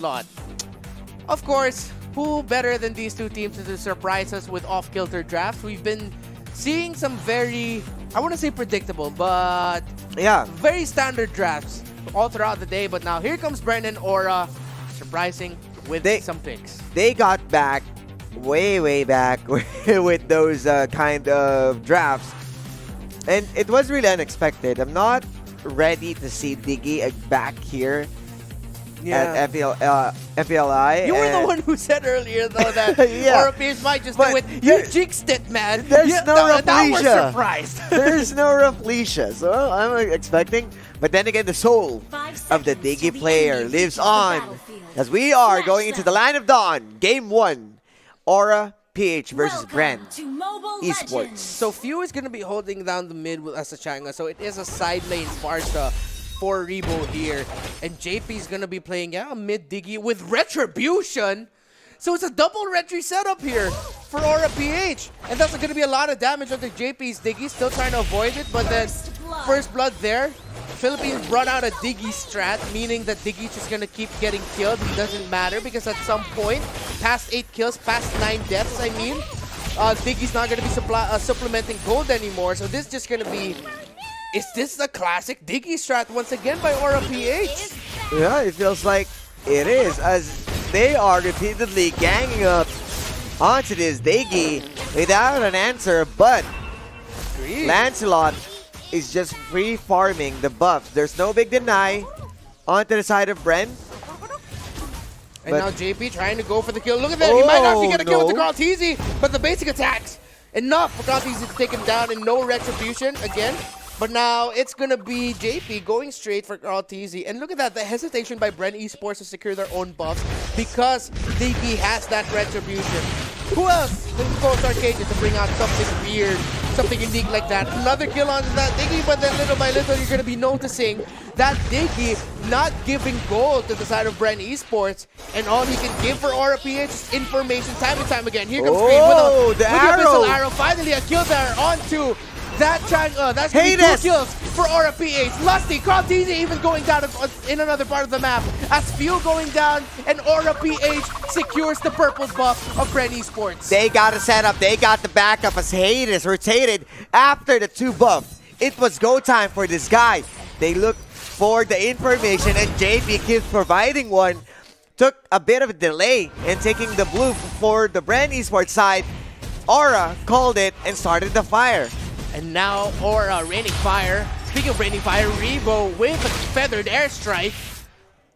lot. Of course, who better than these two teams to surprise us with off-kilter drafts? We've been seeing some very, I want to say predictable, but yeah, very standard drafts all throughout the day. But now here comes BREN and Aura, surprising with some picks. They got back way back with those kind of drafts. And it was really unexpected. I'm not ready to see Diggy back here at MPLI. You were the one who said earlier, though, that Aura PH might just do it. You jinxed it, man. There's no Rafflesia. Now we're surprised. There's no Rafflesia. So I'm expecting. But then again, the soul of the Diggy player lives on. As we are going into the line of dawn. Game 1. Aura PH versus BREN Esports. So Few is going to be holding down the mid as a Changa. So it is a side lane Sparta for Rebo here. And JP is going to be playing mid Diggy with Retribution. So it's a double retry setup here for Aura PH. And that's going to be a lot of damage onto JP's Diggy. Still trying to avoid it. But then first blood there. Philippines brought out a Diggy strat, meaning that Diggy's just gonna keep getting killed. It doesn't matter because at some point, past 8 kills, past 9 deaths, I mean, Diggy's not gonna be supplementing gold anymore. So this is just gonna be, is this the classic Diggy strat once again by Aura PH? Yeah, it feels like it is, as they are repeatedly ganging up onto this Diggy without an answer, but Lancelot is just free farming the buffs. There's no big deny onto the side of BREN. And now JP trying to go for the kill. Look at that. He might actually get a kill with the Karl'Tezi, but the basic attacks enough for Karl'Tezi to take him down, and no retribution again. But now it's going to be JP going straight for Karl'Tezi. And look at that, the hesitation by BREN Esports to secure their own buffs because Diggy has that retribution. Who else than Ghost Arcadia to bring out something weird, something unique like that? Another kill on that Diggy, but then little by little you're going to be noticing that Diggy not giving gold to the side of BREN Esports, and all he can give for Aura PH is information time and time again. Here comes Green with the Abyssal Arrow. Finally a kill there onto that Changa. That's going to be 2 kills for Aura PH. Lusty, Karl'Tezi even going down in another part of the map. As Fuel going down, and Aura PH secures the purple buff of BREN Esports. They got a setup. They got the backup as Hades rotated after the 2 buff. It was go time for this guy. They looked for the information, and JP keeps providing one. Took a bit of a delay in taking the blue for the BREN Esports side. Aura called it and started the fire. And now Aura raining fire. Speaking of raining fire, Rebo with a feathered airstrike,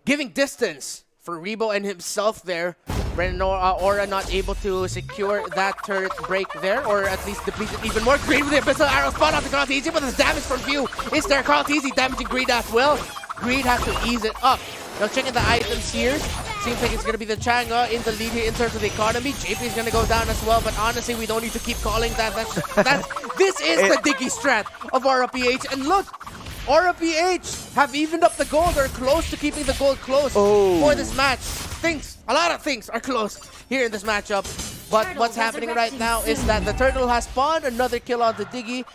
giving distance for Rebo and himself there. BREN and Aura not able to secure that turret break there, or at least deplete it even more. Greed with the Abyssal Arrow spot on the Karl'Tezi, but the damage from Few is there. Karl'Tezi damaging Greed as well. Greed has to ease it up. Now checking the items here. Seems like it's going to be the Changa in the lead here in terms of the economy. JP is going to go down as well, but honestly, we don't need to keep calling that. This is the Diggy strat of Aura PH. And look, Aura PH have evened up the gold, or close to keeping the gold close for this match. A lot of things are close here in this matchup. But what's happening right now is that the Turtle has spawned another kill on the Diggy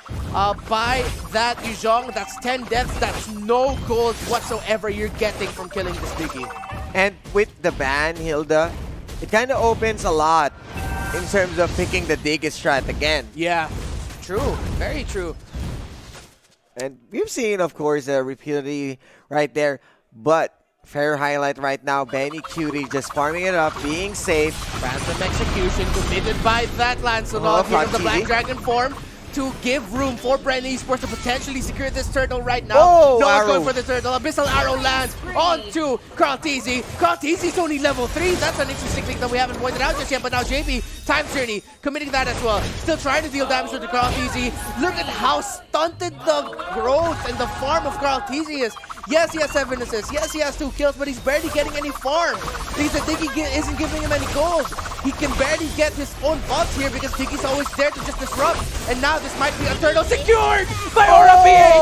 by that Yuzhong. That's 10 deaths. That's no gold whatsoever you're getting from killing this Diggy. And with the ban, Hilda, it kind of opens a lot in terms of picking the Diggy strat again. Yeah, true. Very true. And we've seen, of course, repeatedly right there. But fair highlight right now, Benny Cutie just farming it up, being safe. Random execution committed by that Lancelot here in the Black Dragon form to give room for BREN Esports to potentially secure this turtle right now. No good for the turtle. Abyssal Arrow lands onto Karl'Tezi. Karl'Tezi's only level 3. That's an interesting thing that we haven't pointed out just yet. But now JP, Time Journey, committing that as well. Still trying to deal damage to the Karl'Tezi. Look at how stunted the growth and the farm of Karl'Tezi is. Yes, he has 7 assists. Yes, he has 2 kills, but he's barely getting any farm because the Diggy isn't giving him any gold. He can barely get his own buffs here because Diggy's always there to just disrupt. And now this might be a turtle secured by Aura PH.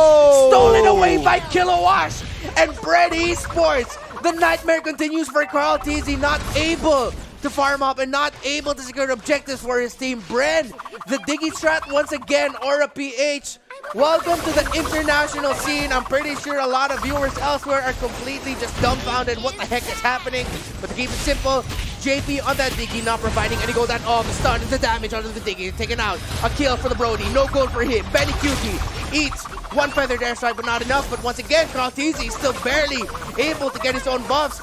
Stolen away by Kilowash and BREN Esports. The nightmare continues for Karl'Tezi, not able to farm up and not able to secure objectives for his team. Bren, the Diggy strat once again, Aura PH. Welcome to the international scene. I'm pretty sure a lot of viewers elsewhere are completely just dumbfounded. What the heck is happening? But to keep it simple, JP on that Diggy, not providing any gold at all. The stun and the damage onto the Diggy, taken out. A kill for the Brody, no gold for him. Benny Cutie eats one feathered airstrike, but not enough. But once again, Kraltizi still barely able to get his own buffs.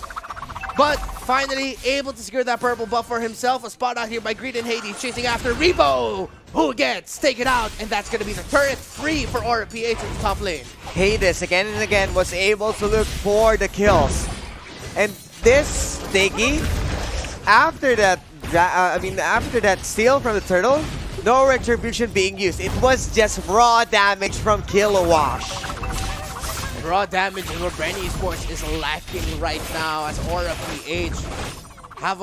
But finally able to secure that purple buff for himself. A spot out here by Greed and Hades, chasing after Rebo, who gets taken out, and that's going to be the turret free for Aura PH in the top lane. Hades again and again was able to look for the kills. And this Diggy, after that, after that steal from the turtle, no retribution being used. It was just raw damage from Kilowash. Raw damage is what BREN Esports is lacking right now, as Aura PH have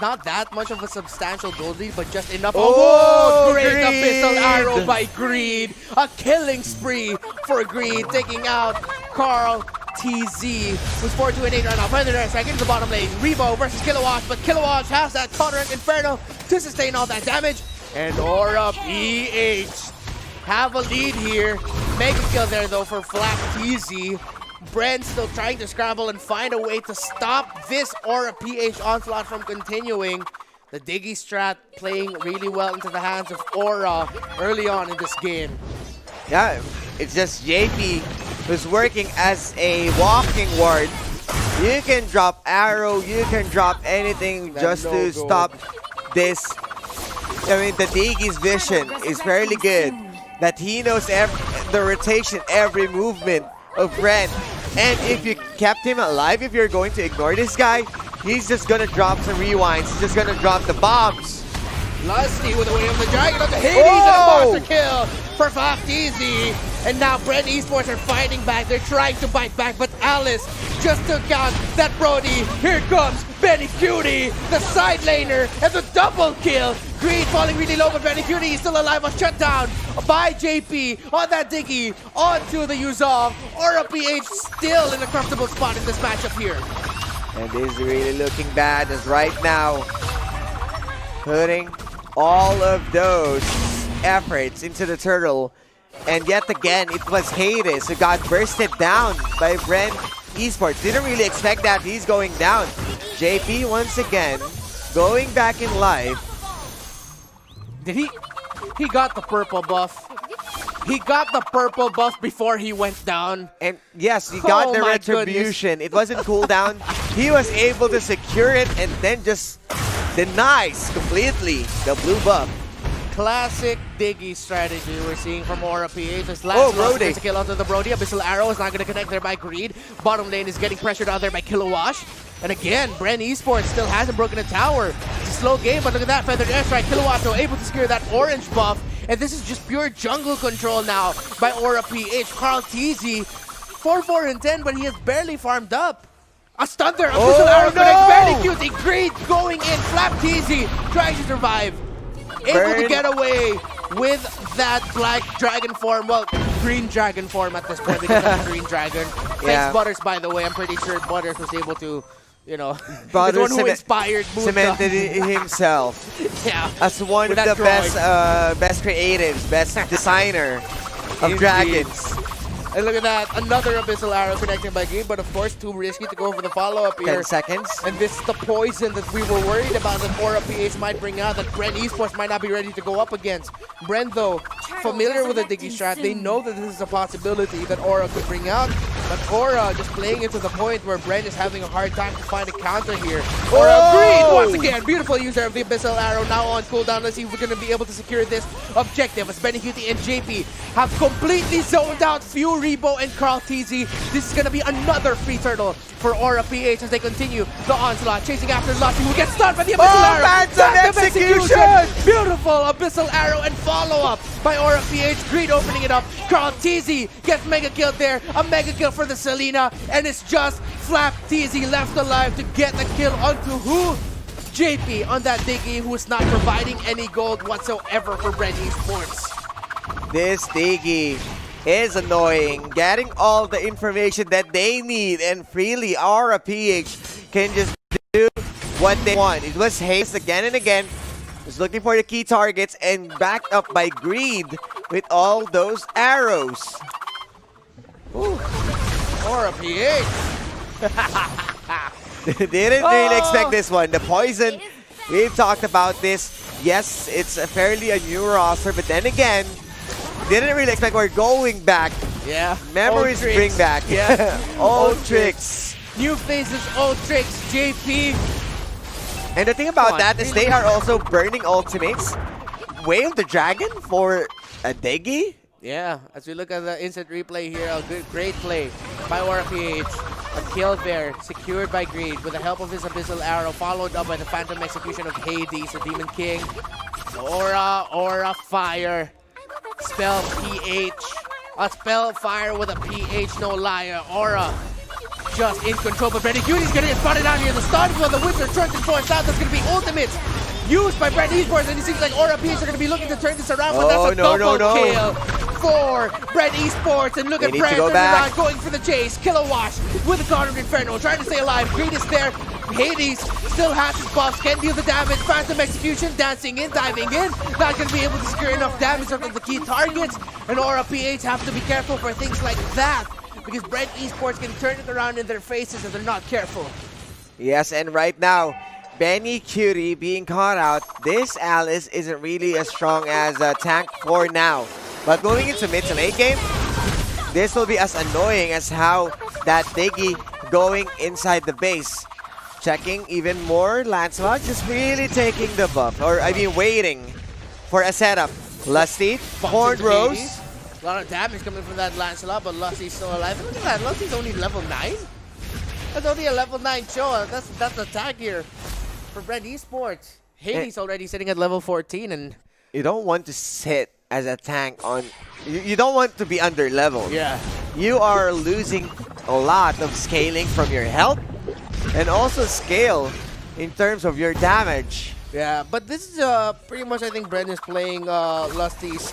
not that much of a substantial gold lead, but just enough. Oh, Great Greed! abyssal arrow by Greed. A killing spree for Greed, taking out Carl TZ, who's 4-2-8 right now. Feather there, second in the bottom lane. Rebo versus Kilowatt, but Kilowatt has that tolerant Inferno to sustain all that damage. And Aura PH have a lead here. Mega kill there though for Flap TZ. Bren still trying to scramble and find a way to stop this Aura PH onslaught from continuing. The Diggy strat playing really well into the hands of Aura early on in this game. Yeah, it's just JP who's working as a walking ward. You can drop arrow, you can drop anything just to stop this. I mean, the Diggy's vision is fairly good. That he knows the rotation, every movement of Bren. And if you kept him alive, if you're going to ignore this guy, he's just gonna drop some rewinds. He's just gonna drop the bombs. Lusty with the way of the dragon on the Hades, and a monster kill for Easy. And now BREN Esports are fighting back. They're trying to bite back, but Alice just took out that Brody. Here comes Benny Cutie, the side laner, and the double kill. Greed falling really low, but Benny Cutie is still alive. Was shut down by JP on that Diggy onto the Yuzov. Aura PH still in a comfortable spot in this matchup here. And this is really looking bad as right now, putting all of those efforts into the turtle. And yet again, it was Hades who got bursted down by BREN Esports. Didn't really expect that he's going down. JP once again going back in life. Did he got the purple buff. He got the purple buff before he went down. And yes, he got the retribution. Goodness. It wasn't cooldown. He was able to secure it and then just denies completely the blue buff. Classic Diggy strategy we're seeing from Aura PH. This last Brody gets a kill onto the Brody. Abyssal Arrow is not going to connect there by Greed. Bottom lane is getting pressured out there by Kilowash. And again, BREN Esports still hasn't broken a tower. It's a slow game, but look at that feathered airstrike. Kilowash though able to secure that orange buff. And this is just pure jungle control now by Aura PH. Carl TZ, 4-4 and 10, but he has barely farmed up. A stun there. Abyssal Arrow connects. Very cutie. Greed going in. Flap TZ trying to survive. Able to get away with that black dragon form. Well, green dragon form at this point because of the green dragon. Thanks Butters, by the way. I'm pretty sure Butters was able to, you know, the one who inspired cemented himself. Yeah, as one of the best creatives, best designer of dragons. And look at that, another Abyssal Arrow connecting by Greed, but of course too risky to go for the follow-up here. 10 seconds. And this is the poison that we were worried about that Aura PH might bring out, that BREN Esports might not be ready to go up against. BREN though, familiar with the Diggy strat, they know that this is a possibility that Aura could bring out, but Aura just playing it to the point where BREN is having a hard time to find a counter here. Aura Greed once again, beautiful user of the Abyssal Arrow, now on cooldown. Let's see if we're going to be able to secure this objective as Benny Cutie and JP have completely zoned out Few, Rebo, and Carl TZ. This is going to be another free turtle for Aura PH as they continue the onslaught, chasing after Lusty, who gets stunned by the Abyssal Arrow. Phantom execution! Beautiful Abyssal Arrow and follow-up by Aura PH. Greed opening it up. Carl TZ gets mega killed there. A mega kill for the Selena, and it's just Flap TZ left alive to get the kill onto who? JP on that Diggy, who is not providing any gold whatsoever for BREN Esports. This Diggy is annoying, getting all the information that they need, and freely Aura PH can just do what they want. It was Hayes again and again. Was looking for the key targets and backed up by Greed with all those arrows. Ooh. Aura PH. Didn't really expect this one. The poison, we've talked about this. Yes, it's a fairly a new roster, but then again, didn't really expect we're going back. Yeah. Memories bring back. Yeah. Old tricks. New faces, old tricks, JP. And the thing about that is they are also burning ultimates. Wave the Dragon for a Degi. Yeah, as we look at the instant replay here, a great play by Aura PH. A kill there, secured by Greed with the help of his Abyssal Arrow, followed up by the Phantom Execution of Hades, the Demon King. Aura Fire. Spell PH. A Spell Fire with a PH, no liar. Aura just in control, but Brandon Cuty's gonna get spotted out here. The stun while the Wizard turns and forced out. That's gonna be ultimates used by Brand Esports, and it seems like Aura PH are gonna be looking to turn this around, but that's a double kill for Brand Esports. And look at Brand turning around, going for the chase. Kilowatt with the Connor Inferno, trying to stay alive. Greed is there. Hades still has his buffs, can deal the damage. Phantom Execution dancing in, diving in. Not gonna be able to secure enough damage out of the key targets, and Aura PH have to be careful for things like that, because Brent Esports can turn it around in their faces if they're not careful. Yes, and right now, Benny Cutie being caught out. This Alice isn't really as strong as tank for now. But going into mid to late game, this will be as annoying as how that Diggy going inside the base. Checking even more, Lancelot just really taking the buff. Or, I mean, waiting for a setup. Lusty, Horned Rose. A lot of damage coming from that Lancelot, but Lusty's still alive. And look at that, Lusty's only level 9? That's only a level 9 show. That's a tag here for Brand Esports. Hades already sitting at level 14, and you don't want to sit as a tank on... You don't want to be under level. Yeah. You are losing a lot of scaling from your health and also scale in terms of your damage. Yeah, but this is pretty much, I think, Brand is playing Lusty's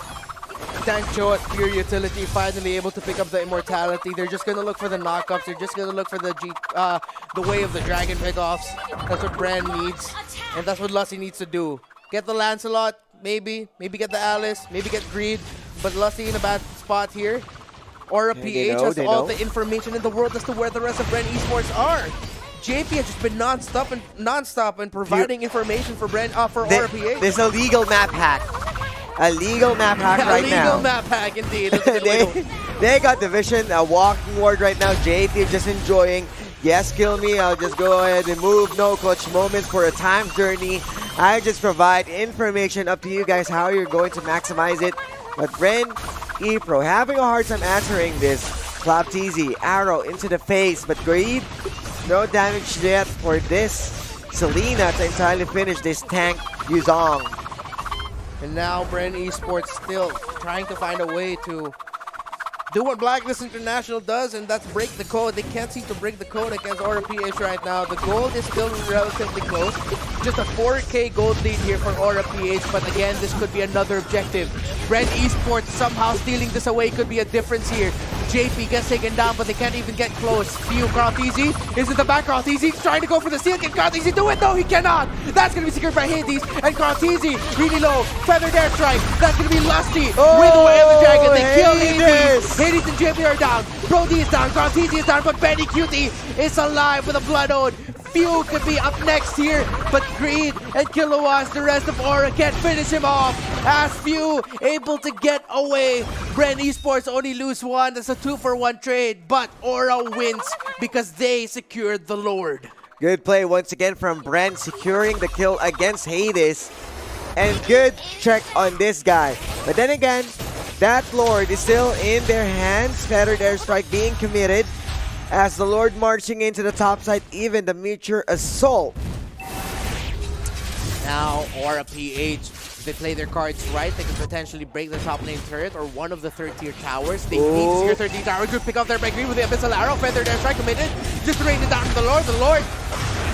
tank show at pure utility, finally able to pick up the immortality. They're just gonna look for the knockups. They're just gonna look for the way of the dragon pickoffs. That's what Brand needs, and that's what Lusty needs to do. Get the Lancelot, maybe get the Alice, maybe get Greed, but Lusty in a bad spot here. Aura PH has all the information in the world as to where the rest of Brand Esports are. JP has just been non-stop and providing information for Aura PH. There's a legal map hack. A legal map hack right now. A legal map hack, indeed. They got the vision, a walking ward right now. JT just enjoying. Yes, kill me. I'll just go ahead and move. No clutch moments for a time journey. I just provide information up to you guys how you're going to maximize it. But Bren, ePro having a hard time answering this. Flapteezy, arrow into the face, but Greed, no damage yet for this Selena to entirely finish this tank Yuzong. And now Brand Esports still trying to find a way to do what Blacklist International does, and that's break the code. They can't seem to break the code against Aura PH right now. The gold is still relatively close. Just a 4K gold lead here for Aura PH, but again, this could be another objective. Brand Esports somehow stealing this away could be a difference here. JP gets taken down, but they can't even get close. Few, Karlthezy is in the back. Karlthezy trying to go for the steal. Can Karlthezy do it? No, he cannot. That's going to be secured by Hades, and Karlthezy really low. Feathered airstrike. That's going to be Lusty with the way of the dragon. They kill Hades. Hades and JP are down. Brody is down. Karlthezy is down, but Benny Cutie is alive with a Blood Ode. Few could be up next here, but Greed and Kilowatt, the rest of Aura can't finish him off. As Few able to get away. Brand Esports only lose one. That's a 2-for-1 trade, but Aura wins because they secured the Lord. Good play once again from Brand, securing the kill against Hades. And good check on this guy. But then again, that Lord is still in their hands. Feathered airstrike being committed. As the Lord marching into the top side, even the Meteor Assault. Now, Aura PH, if they play their cards right, they can potentially break the top lane turret or one of the third-tier towers. They need to secure third-tier tower. Good pick up there by Green with the Abyssal Arrow. Feathered airstrike committed. Just to rain it down to the Lord. The Lord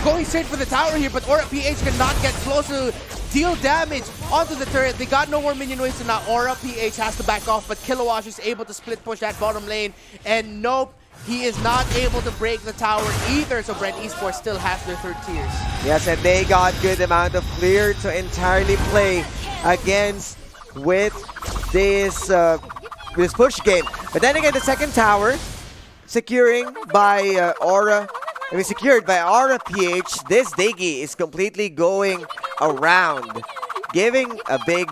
going straight for the tower here, but Aura PH cannot get close to deal damage onto the turret. They got no more minion waves, so now Aura PH has to back off, but Kilowatt is able to split push that bottom lane. And nope, he is not able to break the tower either, so BREN Esports still has their third tiers. Yes, and they got good amount of clear to entirely play against with this push game. But then again, the second tower securing by secured by Aura PH. This Diggy is completely going around, giving a big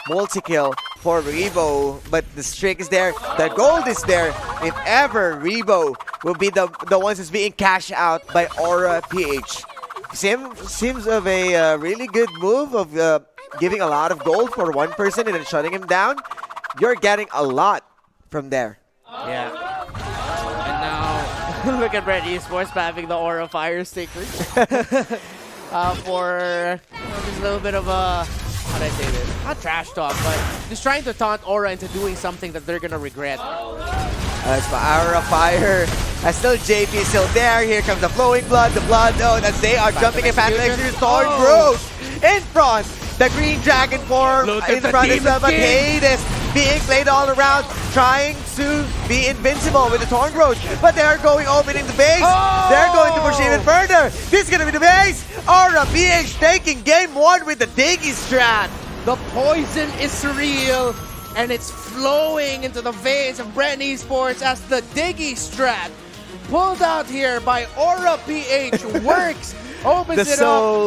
multi-kill for Rebo, but the streak is there, the gold is there. If ever Rebo will be the ones who's being cashed out by Aura PH. Seems of a really good move of giving a lot of gold for one person and then shutting him down. You're getting a lot from there. Yeah. And now, look at BREN Esports having the Aura Fire Sticker. For just a little bit of a, how do I say this? Not trash talk, but just trying to taunt Aura into doing something that they're gonna regret. As for Aura Fire, still JP still there. Here comes the flowing blood, the blood. Oh, as they are jumping in past the Thorn Growth in front. The green dragon form in front as well, but Hades being played all around, trying to be invincible with the Thorn Growth, but they're going opening the base. They're going to push even further. This is gonna be the base. Aura PH taking game 1 with the Diggy strat. The poison is real, and it's flowing into the veins of BREN Esports as the Diggy strat pulled out here by Aura PH works, opens it up.